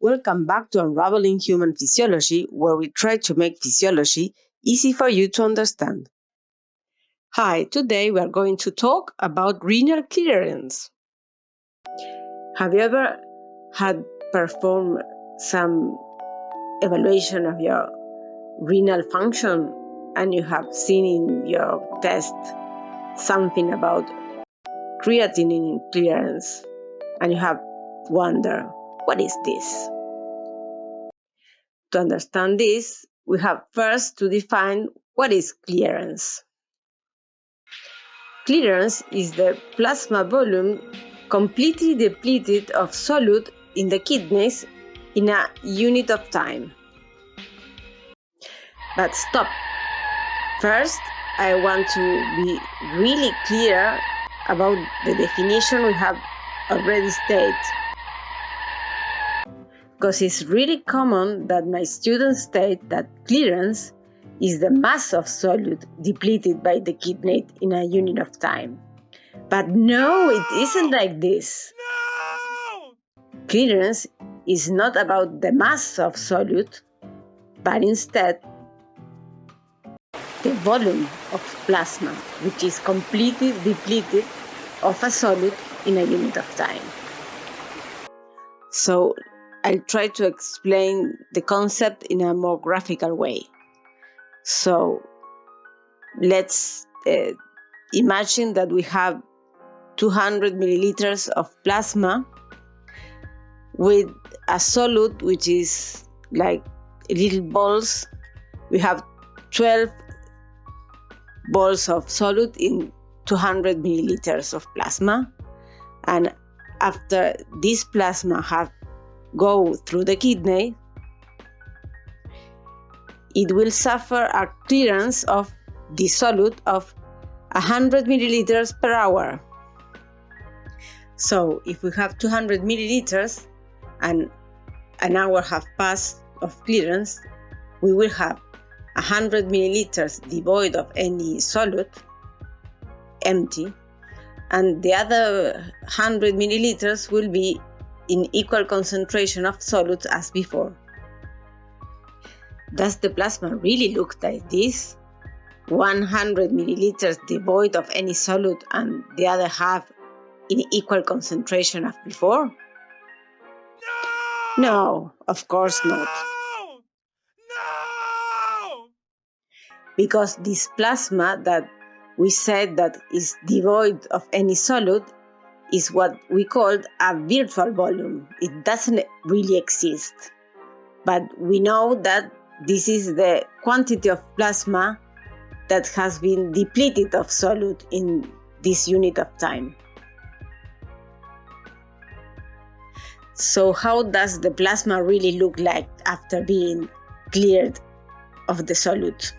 Welcome back to Unraveling Human Physiology, where we try to make physiology easy for you to understand. Hi, today we are going to talk about renal clearance. Have you ever had performed some evaluation of your renal function and you have seen in your test something about creatinine clearance and you have wondered, what is this? To understand this, we have first to define what is clearance. Clearance is the plasma volume completely depleted of solute in the kidneys in a unit of time. But stop. First, I want to be really clear about the definition we have already stated. Because it's really common that my students state that clearance is the mass of solute depleted by the kidney in a unit of time. But no, it isn't like this. No! Clearance is not about the mass of solute, but instead the volume of plasma, which is completely depleted of a solute in a unit of time. So I'll try to explain the concept in a more graphical way. So let's imagine that we have 200 milliliters of plasma with a solute which is like little balls. We have 12 balls of solute in 200 milliliters of plasma, and after this plasma have go through the kidney, it will suffer a clearance of the solute of 100 milliliters per hour. So if we have 200 milliliters and an hour have passed of clearance, we will have 100 milliliters devoid of any solute, empty, and the other 100 milliliters will be in equal concentration of solute as before. Does the plasma really look like this? 100 milliliters devoid of any solute and the other half in equal concentration as before? No, of course not. No! Because this plasma that we said that is devoid of any solute is what we call a virtual volume. It doesn't really exist. But we know that this is the quantity of plasma that has been depleted of solute in this unit of time. So how does the plasma really look like after being cleared of the solute?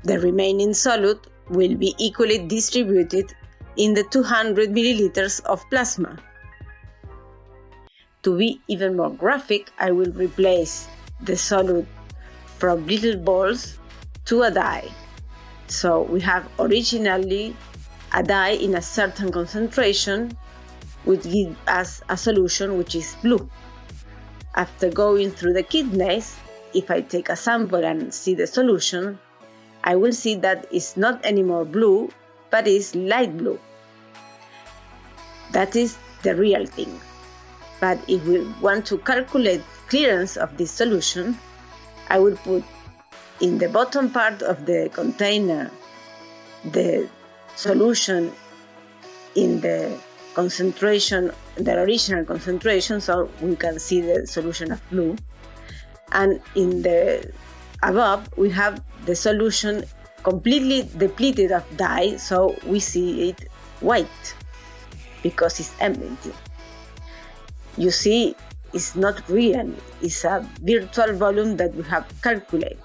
The remaining solute will be equally distributed in the 200 milliliters of plasma. To be even more graphic, I will replace the solute from little balls to a dye. So we have originally a dye in a certain concentration which gives us a solution which is blue. After going through the kidneys, if I take a sample and see the solution, I will see that it's not anymore blue, but is light blue. That is the real thing. But if we want to calculate clearance of this solution, I will put in the bottom part of the container the solution in the concentration, the original concentration, so we can see the solution of blue. And in the above, we have the solution completely depleted of dye, so we see it white because it's empty. You see, it's not real, it's a virtual volume that we have calculated.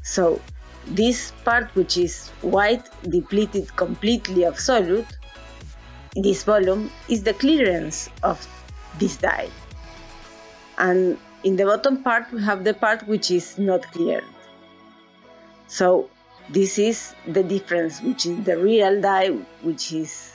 So this part which is white, depleted completely of solute, this volume is the clearance of this dye. And in the bottom part, we have the part which is not cleared. So this is the difference, which is the real dye, which is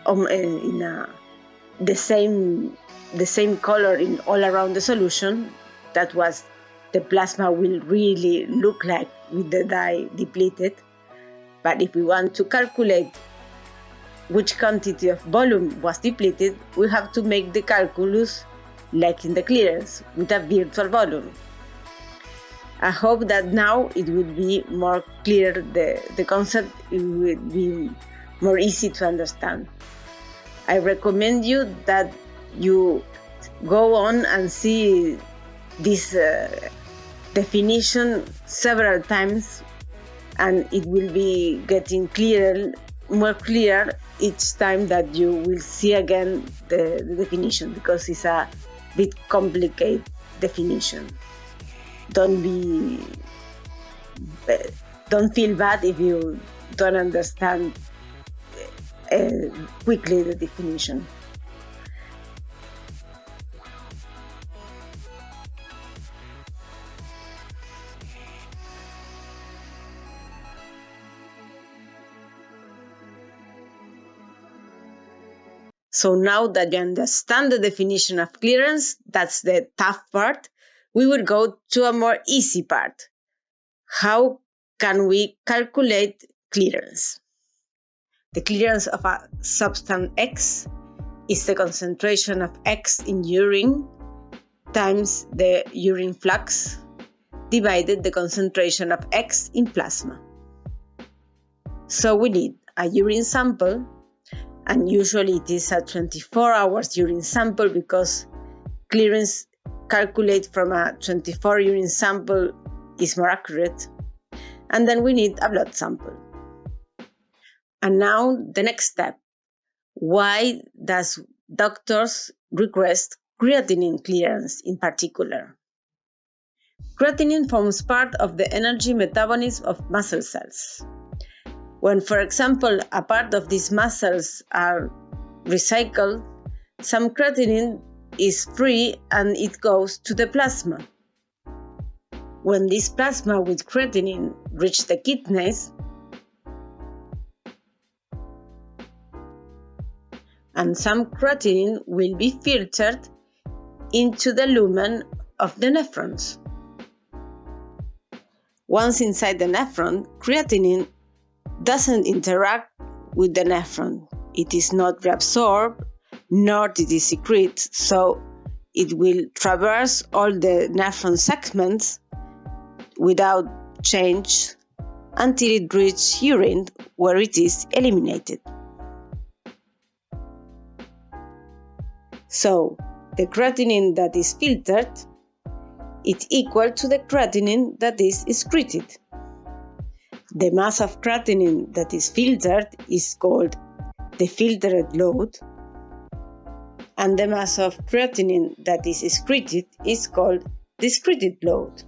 the same the same color in all around the solution, that was the plasma will really look like with the dye depleted. But if we want to calculate which quantity of volume was depleted, we have to make the calculus like in the clearance with a virtual volume. I hope that now it will be more clear, the concept, it will be more easy to understand. I recommend you that you go on and see this definition several times, and it will be getting more clear each time that you will see again the definition, because it's a bit complicated definition. Don't feel bad if you don't understand quickly the definition. So now that you understand the definition of clearance, that's the tough part, we will go to a more easy part. How can we calculate clearance? The clearance of a substance X is the concentration of X in urine times the urine flux divided the concentration of X in plasma. So we need a urine sample, and usually it is a 24 hours urine sample, because clearance calculated from a 24 urine sample is more accurate. And then we need a blood sample. And now the next step. Why does doctors request creatinine clearance in particular? Creatinine forms part of the energy metabolism of muscle cells. When, for example, a part of these muscles are recycled, some creatinine is free and it goes to the plasma. When this plasma with creatinine reach the kidneys, and some creatinine will be filtered into the lumen of the nephrons. Once inside the nephron, creatinine doesn't interact with the nephron. It is not reabsorbed, nor did it secrete, so it will traverse all the nephron segments without change until it reaches urine, where it is eliminated. So the creatinine that is filtered is equal to the creatinine that is excreted. The mass of creatinine that is filtered is called the filtered load, and the mass of creatinine that is excreted is called the excreted load.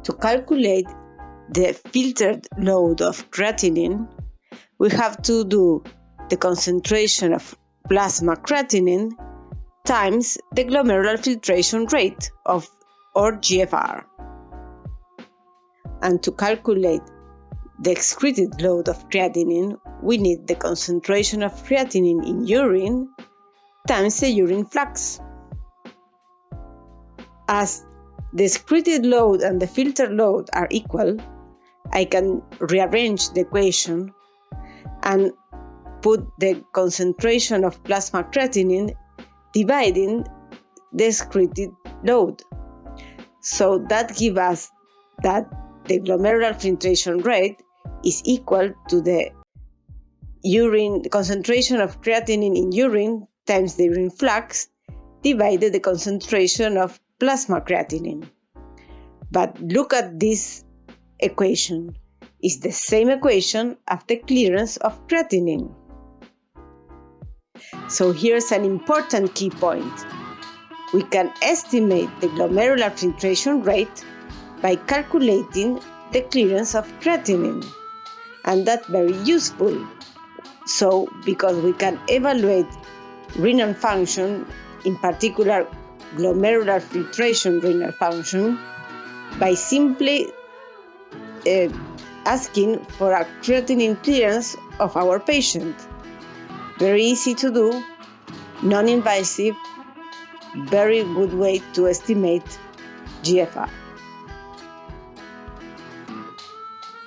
To calculate the filtered load of creatinine, we have to do the concentration of plasma creatinine times the glomerular filtration rate or GFR. And to calculate the excreted load of creatinine, we need the concentration of creatinine in urine times the urine flux. As the excreted load and the filtered load are equal, I can rearrange the equation and put the concentration of plasma creatinine dividing the excreted load. So that gives us that the glomerular filtration rate is equal to the concentration of creatinine in urine times the urine flux divided the concentration of plasma creatinine. But look at this equation. It's the same equation of the clearance of creatinine. So here's an important key point. We can estimate the glomerular filtration rate by calculating the clearance of creatinine, and that's very useful. So, because we can evaluate renal function, in particular glomerular filtration renal function, by simply asking for a creatinine clearance of our patient. Very easy to do, non-invasive, very good way to estimate GFR.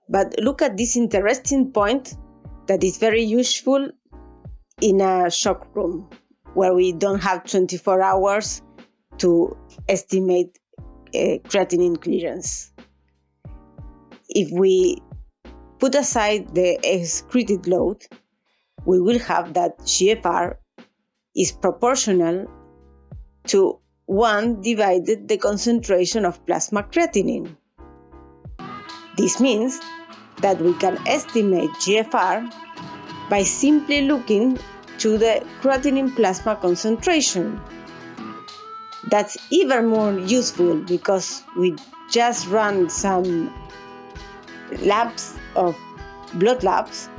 But look at this interesting point that is very useful in a shock room where we don't have 24 hours to estimate creatinine clearance. If we put aside the excreted load, we will have that GFR is proportional to 1 divided the concentration of plasma creatinine. This means that we can estimate GFR by simply looking to the creatinine plasma concentration. That's even more useful because we just run some blood labs,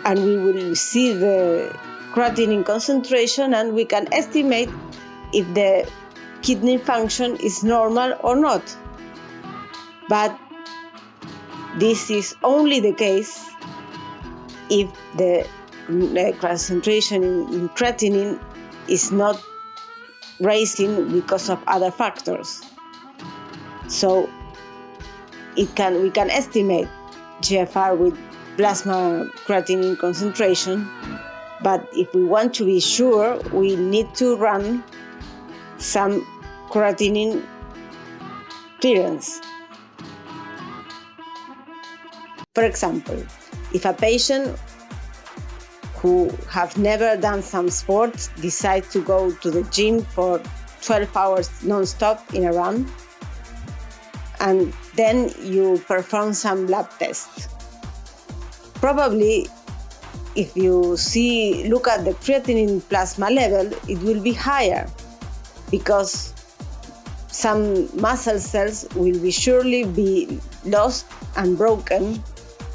and we will see the creatinine concentration, and we can estimate if the kidney function is normal or not. But this is only the case if the concentration in creatinine is not rising because of other factors. So we can estimate GFR with plasma creatinine concentration, but if we want to be sure, we need to run some creatinine clearance. For example, if a patient who have never done some sports decides to go to the gym for 12 hours non-stop in a run, and then you perform some lab tests. Probably, if you look at the creatinine plasma level, it will be higher because some muscle cells will surely be lost and broken,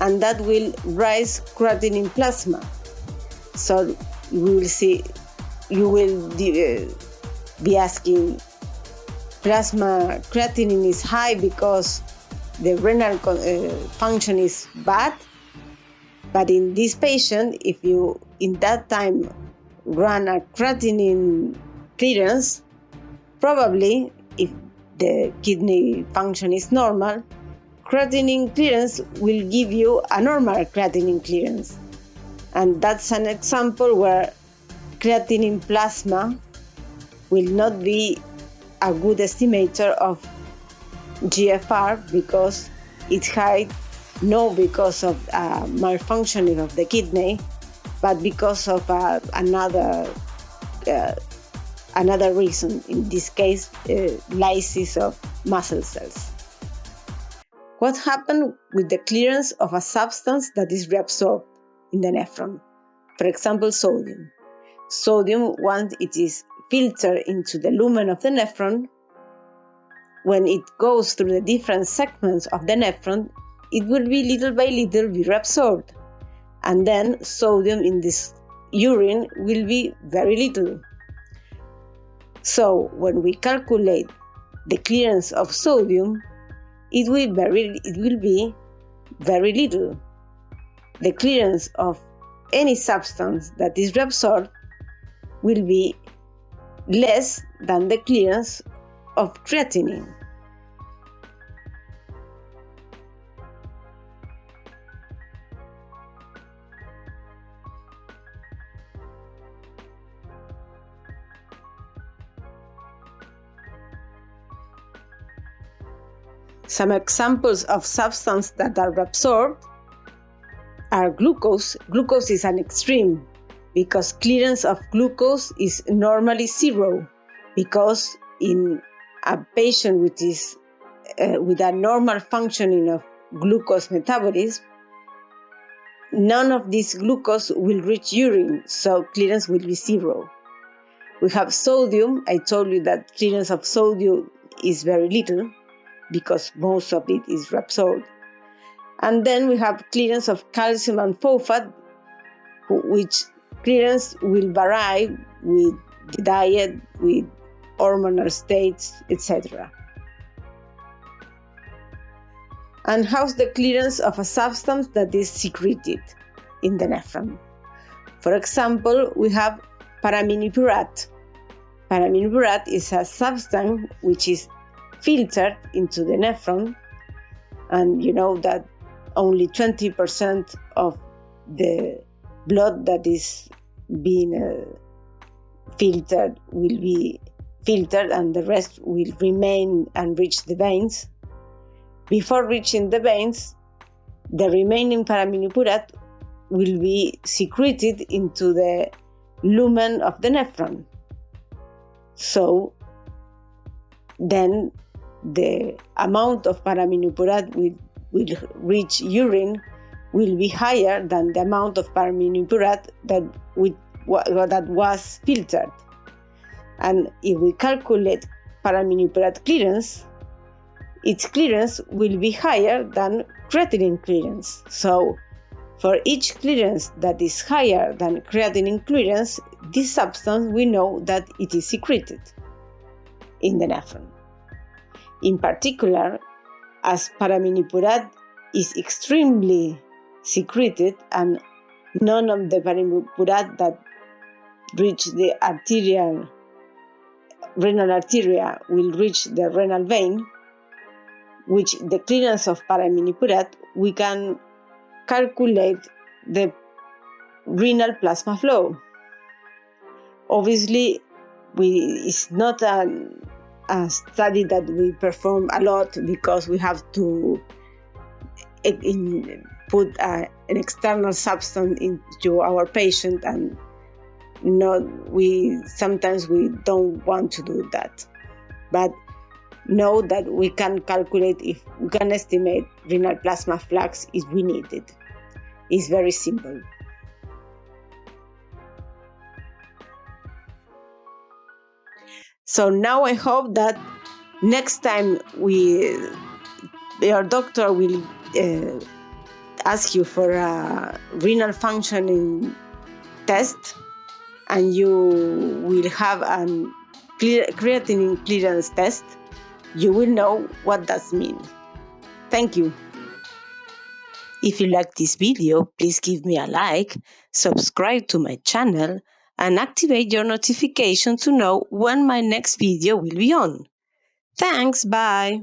and that will rise creatinine plasma. So you will be asking, plasma creatinine is high because the renal function is bad. But in this patient, if you in that time run a creatinine clearance, probably if the kidney function is normal, creatinine clearance will give you a normal creatinine clearance. And that's an example where creatinine plasma will not be a good estimator of GFR because it's high, not because of malfunctioning of the kidney, but because of another reason, in this case, lysis of muscle cells. What happened with the clearance of a substance that is reabsorbed in the nephron? For example, sodium. Sodium, once it is filtered into the lumen of the nephron, when it goes through the different segments of the nephron, it will be little by little be reabsorbed. And then sodium in this urine will be very little. So when we calculate the clearance of sodium, it will be very little. The clearance of any substance that is reabsorbed will be less than the clearance of creatinine. Some examples of substances that are reabsorbed are glucose. Glucose is an extreme because clearance of glucose is normally 0, because in a patient with a normal functioning of glucose metabolism, none of this glucose will reach urine, so clearance will be 0. We have sodium. I told you that clearance of sodium is very little, because most of it is reabsorbed. And then we have clearance of calcium and phosphate, which clearance will vary with the diet, with hormonal states, etc. And how's the clearance of a substance that is secreted in the nephron? For example, we have Paraminipurat. Paraminipurat is a substance which is filtered into the nephron, and you know that only 20% of the blood that is being filtered will be filtered, and the rest will remain and reach the veins. Before reaching the veins, the remaining Paraminipurat will be secreted into the lumen of the nephron. So then the amount of Paraminipurat will reach urine will be higher than the amount of Paraminipurat that was filtered. And if we calculate Paraminipurat clearance, its clearance will be higher than creatinine clearance. So for each clearance that is higher than creatinine clearance, this substance we know that it is secreted in the nephron. In particular, as Paraminipurat is extremely secreted and none of the Paraminipurat that reach the renal arteria will reach the renal vein, which the clearance of Paraminipurat, we can calculate the renal plasma flow. Obviously, it's not a study that we perform a lot because we have to put an external substance into our patient, and sometimes we don't want to do that. But know that we can calculate, if we can estimate renal plasma flux if we need it. It's very simple. So now I hope that next time your doctor will ask you for a renal functioning test, and you will have a creatinine clearance test. You will know what that means. Thank you. If you like this video, please give me a like, subscribe to my channel, and activate your notification to know when my next video will be on. Thanks, bye!